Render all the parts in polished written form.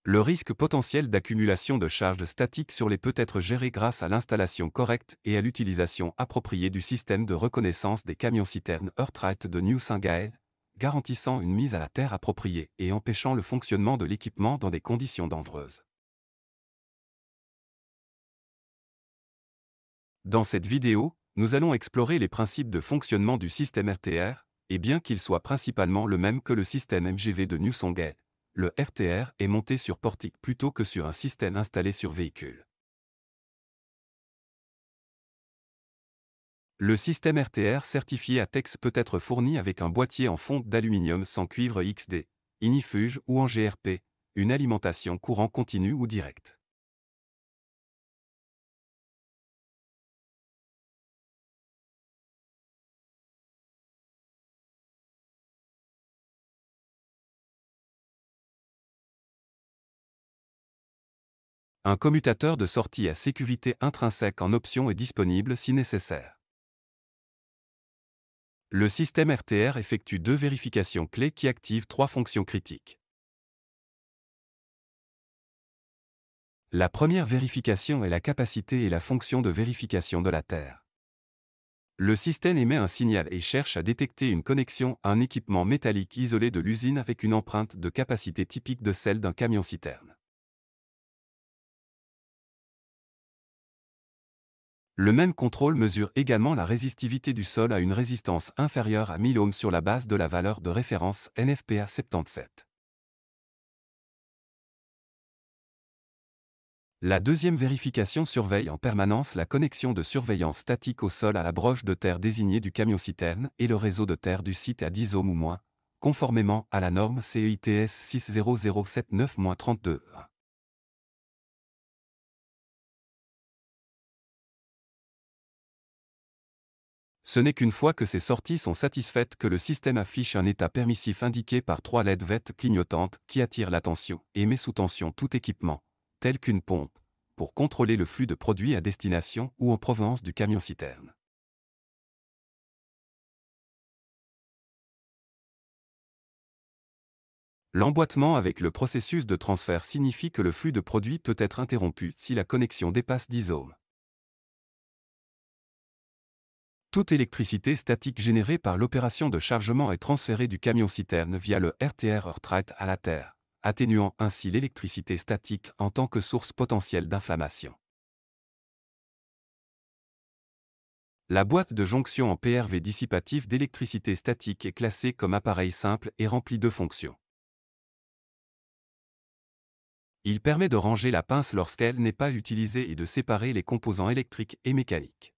Le risque potentiel d'accumulation de charges statiques sur les peut être géré grâce à l'installation correcte et à l'utilisation appropriée du système de reconnaissance des camions-citernes Earth-Rite de New Saint-Gaël, garantissant une mise à la terre appropriée et empêchant le fonctionnement de l'équipement dans des conditions dangereuses. Dans cette vidéo, nous allons explorer les principes de fonctionnement du système RTR, et bien qu'il soit principalement le même que le système MGV de New Saint-Gaël, le RTR est monté sur portique plutôt que sur un système installé sur véhicule. Le système RTR certifié ATEX peut être fourni avec un boîtier en fonte d'aluminium sans cuivre XD, ignifuge ou en GRP, une alimentation courant continu ou directe. Un commutateur de sortie à sécurité intrinsèque en option est disponible si nécessaire. Le système RTR effectue 2 vérifications clés qui activent 3 fonctions critiques. La première vérification est la capacité et la fonction de vérification de la Terre. Le système émet un signal et cherche à détecter une connexion à un équipement métallique isolé de l'usine avec une empreinte de capacité typique de celle d'un camion-citerne. Le même contrôle mesure également la résistivité du sol à une résistance inférieure à 1000 ohms sur la base de la valeur de référence NFPA 77. La deuxième vérification surveille en permanence la connexion de surveillance statique au sol à la broche de terre désignée du camion-citerne et le réseau de terre du site à 10 ohms ou moins, conformément à la norme CEITS 60079-32. Ce n'est qu'une fois que ces sorties sont satisfaites que le système affiche un état permissif indiqué par 3 LED LED clignotantes qui attirent l'attention et met sous tension tout équipement, tel qu'une pompe, pour contrôler le flux de produits à destination ou en provenance du camion-citerne. L'emboîtement avec le processus de transfert signifie que le flux de produits peut être interrompu si la connexion dépasse 10 ohms. Toute électricité statique générée par l'opération de chargement est transférée du camion-citerne via le RTR Earth-Rite à la Terre, atténuant ainsi l'électricité statique en tant que source potentielle d'inflammation. La boîte de jonction en PRV dissipatif d'électricité statique est classée comme appareil simple et remplit 2 fonctions. Il permet de ranger la pince lorsqu'elle n'est pas utilisée et de séparer les composants électriques et mécaniques.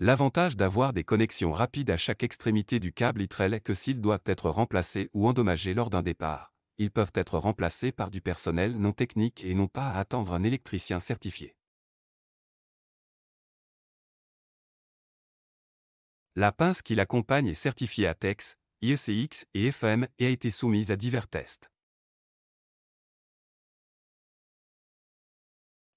L'avantage d'avoir des connexions rapides à chaque extrémité du câble ITREL est que s'ils doivent être remplacés ou endommagés lors d'un départ, ils peuvent être remplacés par du personnel non technique et non pas à attendre un électricien certifié. La pince qui l'accompagne est certifiée ATEX, IECX et FAM et a été soumise à divers tests.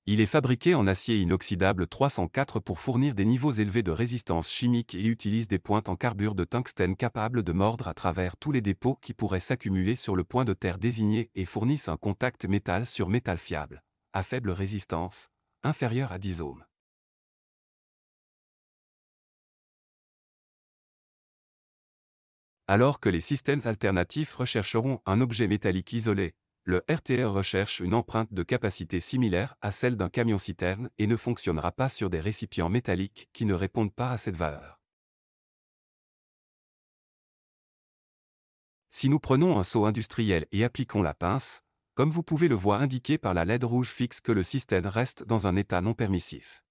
Il est fabriqué en acier inoxydable 304 pour fournir des niveaux élevés de résistance chimique et utilise des pointes en carbure de tungstène capables de mordre à travers tous les dépôts qui pourraient s'accumuler sur le point de terre désigné et fournissent un contact métal sur métal fiable, à faible résistance, inférieure à 10 ohms. Alors que les systèmes alternatifs rechercheront un objet métallique isolé, le RTR recherche une empreinte de capacité similaire à celle d'un camion-citerne et ne fonctionnera pas sur des récipients métalliques qui ne répondent pas à cette valeur. Si nous prenons un seau industriel et appliquons la pince, comme vous pouvez le voir indiqué par la LED rouge fixe que le système reste dans un état non permissif.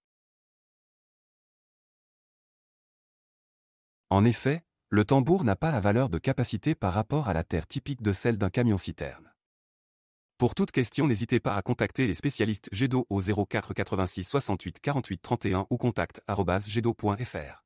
En effet, le tambour n'a pas la valeur de capacité par rapport à la terre typique de celle d'un camion-citerne. Pour toute question, n'hésitez pas à contacter les spécialistes GEDO au 04 86 68 48 31 ou contact@gedo.fr.